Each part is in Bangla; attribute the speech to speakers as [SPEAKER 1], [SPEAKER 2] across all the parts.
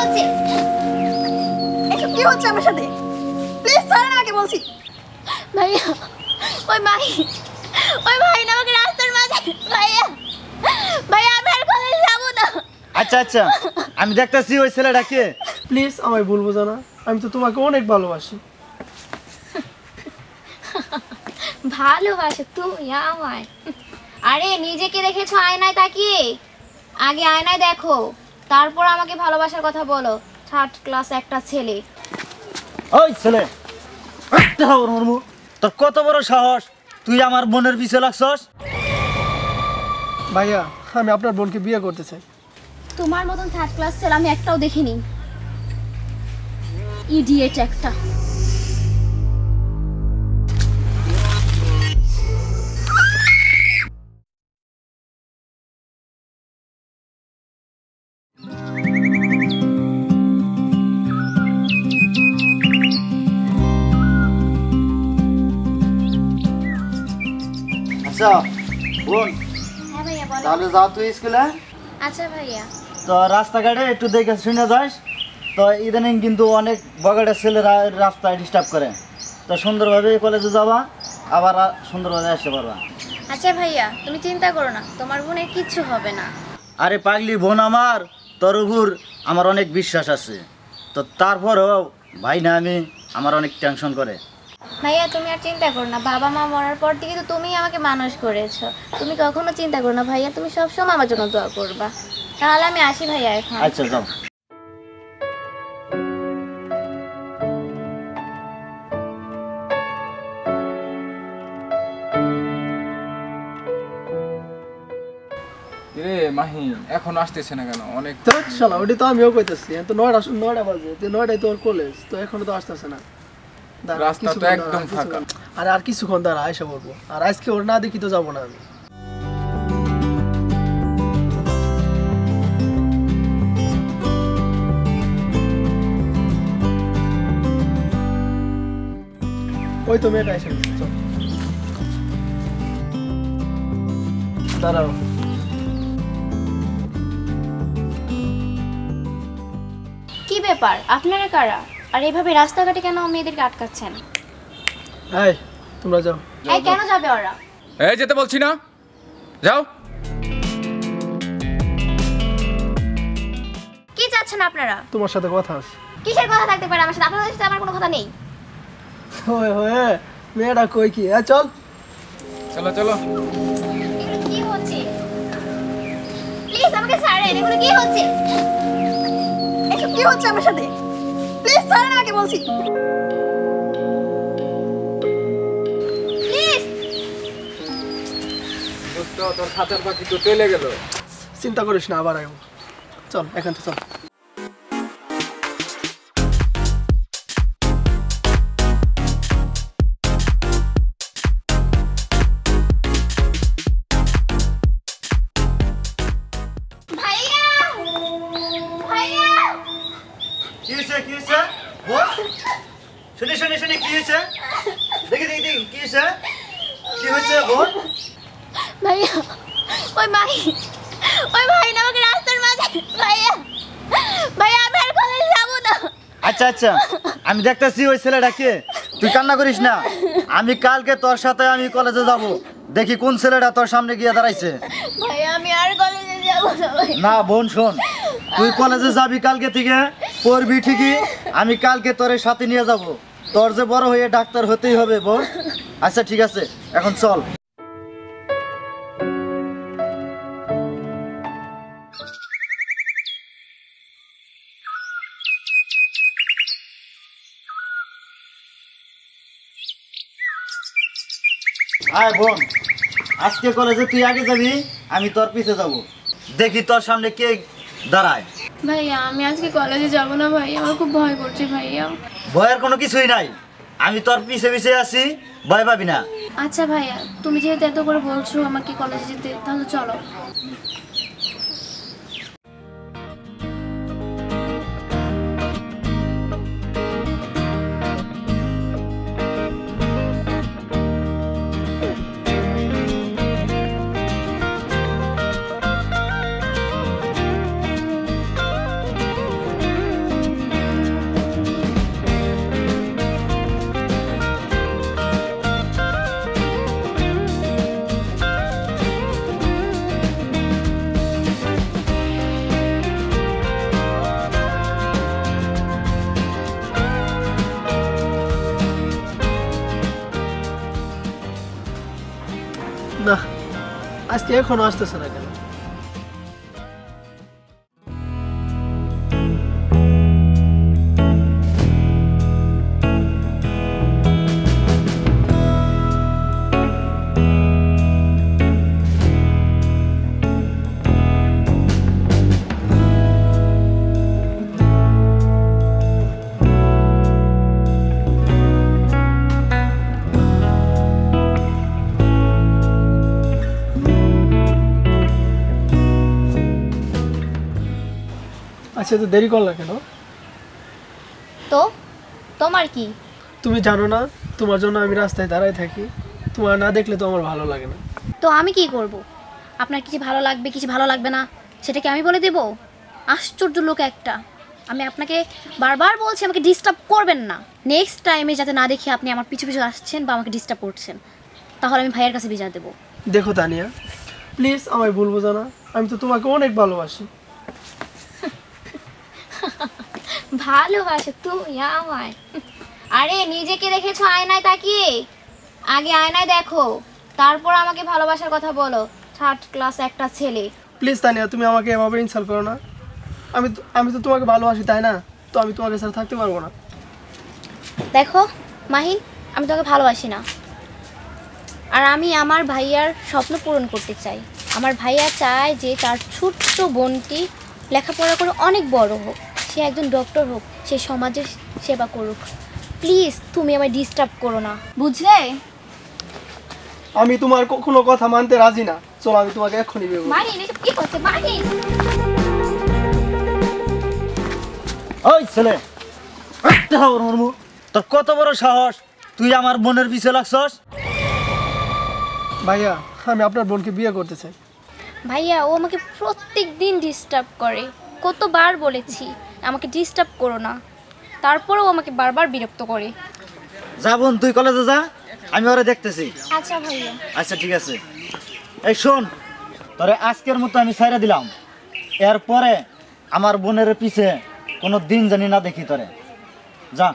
[SPEAKER 1] হচ্ছে? এসব কি হচ্ছে আমার সাথে? প্লিজ ছাড়েন আমাকে বলছি। ভাইয়া ওই ভাই না আমাকে রাস্তার মাঝে ভাইয়া ভাইয়া আমি আর কলেজে যাবো না।
[SPEAKER 2] আচ্ছা আচ্ছা আমি দেখতেছি ওই ছেলেটা কে।
[SPEAKER 3] প্লিজ আমায় ভুল বোঝো না, আমি তো তোমাকে অনেক ভালোবাসি।
[SPEAKER 1] ভালোবাসো তুমি আমায়? আরে নিজেকে দেখেছো আয়নায় তাকিয়ে? আগে আয়নায় দেখো, তারপর আমাকে ভালোবাসার কথা বলো। থার্ড ক্লাস একটা ছেলে।
[SPEAKER 2] ওই ছেলে তোর কত বড় সাহস, তুই আমার বোনের পিছে লাগছস?
[SPEAKER 3] ভাইয়া আমি আপনার বোনকে বিয়ে করতে চাই।
[SPEAKER 1] তোমার মতন থার্ড ক্লাস ছেলে আমি একটাও দেখিনি। ইডিয়েট একটা।
[SPEAKER 2] আচ্ছা বোন,
[SPEAKER 1] হ্যাঁ ভাইয়া বলো।
[SPEAKER 2] তাহলে যাও তুই স্কুলে।
[SPEAKER 1] আচ্ছা ভাইয়া।
[SPEAKER 2] তো রাস্তাঘাটে একটু দেখে শুনে যাস। তো ইদানিং কিন্তু অনেক বগাটের ছেলেরা রাস্তায় ডিস্টার্ব করে। তো সুন্দরভাবে কলেজে যাবা, আবার সুন্দরভাবে আসতে পারবা।
[SPEAKER 1] আচ্ছা ভাইয়া তুমি চিন্তা করো না, তোমার বোনের কিচ্ছু হবে না।
[SPEAKER 2] আরে পাগলি বোন, আমার তোর উপর আমার অনেক বিশ্বাস আছে। তো তারপরেও ভাই না আমি, আমার অনেক টেনশন করে।
[SPEAKER 1] ভাইয়া তুমি আর চিন্তা করো না, বাবা মা মরার পর থেকে তো তুমিই আমাকে মানুষ করেছো। তুমি কখনো চিন্তা করো না ভাইয়া, তুমি সবসময় আমার জন্য দোয়া করবা। তাহলে আমি আসি ভাইয়া এখন।
[SPEAKER 2] আচ্ছা যাও।
[SPEAKER 4] রে মাহি এখন আসতেছে না কেন? অনেক
[SPEAKER 3] শালা ওটি তো আমিও কইতেছি, তো 9টা বাজে, তো 9টায় তোর কলেজ, তো এখনো তো আসতেছে না।
[SPEAKER 4] রাস্তা তো একদম ফাঁকা।
[SPEAKER 3] আরে আর কিছুক্ষণ দাঁড়া, আইসা বলবো। আর আজকে ওর না দেখি তো যাবো না আমি। ওই তো মেয়েটা এসে গেছে, চল দাঁড়াও।
[SPEAKER 1] কি ব্যাপার, আপনারা কারা? আর এইভাবে রাস্তাঘাটে কেন মেয়েদেরকে আটকাচ্ছেন?
[SPEAKER 3] এই তোমরা যাও।
[SPEAKER 1] এই কেন যাবে ওরা?
[SPEAKER 4] এই যেতে বলছি না, যাও।
[SPEAKER 1] কি চাচ্ছেন আপনারা?
[SPEAKER 3] তোমার সাথে কথা আছে।
[SPEAKER 1] কিসের কথা থাকতে পারে আমার সাথে? আপনাদের সাথে আমার কোনো কথা নেই।
[SPEAKER 3] ওই হয়ে মেয়েটা কই কি? চল
[SPEAKER 4] চলো চলো।
[SPEAKER 1] এগুলো কি হচ্ছে? প্লিজ আমাকে ছাড়েন, এগুলো কি হচ্ছে? এসব কি হচ্ছে আমার সাথে? প্লিজ ছাড়েন আমাকে বলছি। প্লিজ।
[SPEAKER 4] দোস্ত তোর খাতার বাকি তো চলে গেল।
[SPEAKER 3] চিন্তা করিস না, আবার আইব। চল এখান থেকে চল।
[SPEAKER 1] ভাইয়া ভাইয়া
[SPEAKER 2] কি হয়েছে কি হয়েছে বোন? শুনি শুনি শুনি কি হয়েছে? দেখি দেখি দেখি কি হয়েছে, কি হয়েছে বোন?
[SPEAKER 1] ভাইয়া ওই ভাই না আমাকে রাস্তার মাঝে ভাইয়া ভাইয়া আমি আর কলেজে যাবো না।
[SPEAKER 2] আচ্ছা আচ্ছা আমি দেখতেছি ওই ছেলেটা কে। তুই কান্না করিস না, আমি কালকে তোর সাথে আমি কলেজে যাব। দেখি কোন ছেলেটা তোর সামনে গিয়ে দাঁড়াইছে।
[SPEAKER 1] ভাইয়া আমি আর কলেজে যাবো না ভাই।
[SPEAKER 2] না বোন শোন, তুই কলেজে যাবি কালকে থেকে, পড়বি ঠিকই। আমি কালকে তোর সাথে নিয়ে যাব। তোর যে বড় হয়ে ডাক্তার হতেই হবে বোন। আচ্ছা ঠিক আছে, এখন চল। আয় বোন, আজকে কলেজে তুই আগে যাবি, আমি তোর পিছে যাব। দেখি তোর সামনে কে দাঁড়ায়।
[SPEAKER 1] ভাইয়া আমি আজকে কলেজে যাবো না ভাই, আমার খুব ভয় করছে ভাইয়া।
[SPEAKER 2] ভয়ের কোনো কিছুই নাই, আমি তোর পিছে পিছে আছি, ভয় পাবি না।
[SPEAKER 1] আচ্ছা ভাইয়া তুমি যেহেতু এত করে বলছো আমাকে কলেজে যেতে, তাহলে চলো।
[SPEAKER 3] না, আজকে এখনো আসতেছে না কেন? আচ্ছা, তো দেরি করলা কেন?
[SPEAKER 1] তো তোমার কি?
[SPEAKER 3] তুমি জানো না তোমার জন্য আমি রাস্তায় দাঁড়ায় থাকি? তোমার না দেখলে তো আমার ভালো লাগে না।
[SPEAKER 1] তো আমি কি করব? আপনার কিছু ভালো লাগবে কিছু ভালো লাগবে না সেটা কি আমি বলে দেব? আশ্চর্য লোক একটা। আমি আপনাকে বারবার বলছি আমাকে ডিস্টার্ব করবেন না। নেক্সট টাইমে যাতে না দেখি আপনি আমার পিছু পিছু আসছেন বা আমাকে ডিস্টার্ব করছেন, তাহলে আমি ভাইয়ের কাছে বিচার দেবো।
[SPEAKER 3] দেখো তানিয়া, প্লিজ আমায় ভুল বোঝো না। আমি তো তোমাকে অনেক ভালোবাসি।
[SPEAKER 1] ভালোবাসো তুমি আমায়? আরে নিজেকে দেখেছো আয়নায় তাকিয়ে? আগে আয়নায় দেখো, তারপর আমাকে ভালোবাসার কথা বলো। থার্ড ক্লাস একটা ছেলে।
[SPEAKER 3] প্লিজ তানিয়া, তুমি আমাকে এভাবে ইনসাল্ট করো না। আমি তো তোমাকে ভালোবাসি, তাই না? তো আমি তোমাকে ছাড়া থাকতে পারবো না।
[SPEAKER 1] দেখো মাহিন, আমি তোকে ভালোবাসি না। আর আমি আমার ভাইয়ার স্বপ্ন পূরণ করতে চাই। আমার ভাইয়া চায় যে তার ছোট্ট বোনটি লেখাপড়া করে অনেক বড় হোক, সে একজন ডক্টর হোক, সে সমাজের সেবা করুক। প্লিজ তুমি আমায় ডিস্টার্ব করো না, বুঝলে?
[SPEAKER 3] আমি তোমার কোনো কথা মানতে রাজি না। চলো, আমি তোমাকে এক্ষুনি বিয়ে করব।
[SPEAKER 1] মাহিন এসব কি করছে? মাহিন,
[SPEAKER 2] ওই ছেলে, তোর কত বড় সাহস, তুই আমার বোনের পিছে লাগছস?
[SPEAKER 3] ভাইয়া, আমি আপনার বোনকে বিয়ে করতে চাই।
[SPEAKER 1] ভাইয়া ও আমাকে প্রত্যেক দিন ডিস্টার্ব করে। কতবার বলেছি আমাকে ডিস্টার্ব করো না, তারপরেও আমাকে বারবার বিরক্ত করে।
[SPEAKER 2] যা বোন, তুই কলেজে যা, আমি ওরা দেখতেছি।
[SPEAKER 1] আচ্ছা ভাইয়া।
[SPEAKER 2] আচ্ছা ঠিক আছে। এই শোন, তোরে আজকের মতো আমি ছাইরা দিলাম। এরপরে আমার বোনের পিছে কোনো দিন জানি না দেখি তোরে। যা।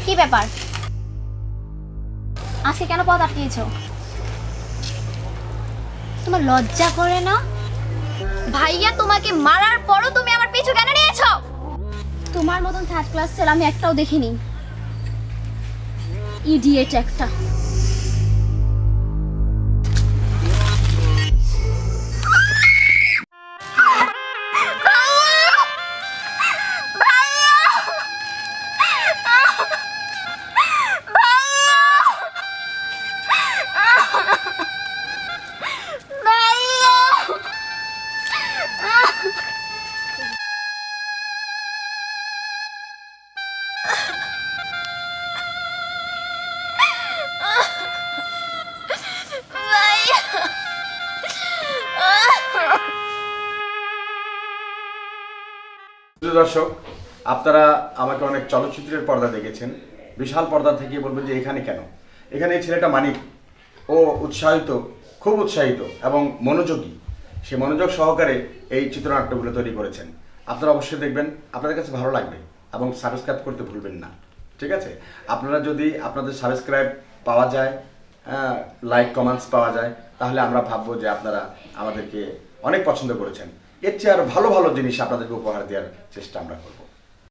[SPEAKER 1] কি ব্যাপার? আজকে কেন পথ আটকিয়েছো? তোমার লজ্জা করে না? ভাইয়া তোমাকে মারার পরও তুমি আমার পিছু কেন নিয়েছো? তোমার মতন থার্ড ক্লাস ছেলে আমি একটাও দেখিনি। ইডিয়েট একটা।
[SPEAKER 5] দর্শক, আপনারা আমাকে অনেক চলচ্চিত্রের পর্দা দেখেছেন। বিশাল পর্দা থেকে বলবেন যে এখানে কেন? এখানে এই ছেলেটা মানিক, ও উৎসাহিত, খুব উৎসাহিত এবং মনোযোগী। সে মনোযোগ সহকারে এই চিত্রনাট্যগুলো তৈরি করেছেন। আপনারা অবশ্যই দেখবেন, আপনাদের কাছে ভালো লাগবে এবং সাবস্ক্রাইব করতে ভুলবেন না। ঠিক আছে? আপনারা যদি আপনাদের সাবস্ক্রাইব পাওয়া যায়, লাইক কমেন্টস পাওয়া যায়, তাহলে আমরা ভাববো যে আপনারা আমাদেরকে অনেক পছন্দ করেছেন। এর চেয়ে আরো ভালো ভালো জিনিস আপনাদেরকে উপহার দেওয়ার চেষ্টা আমরা করব।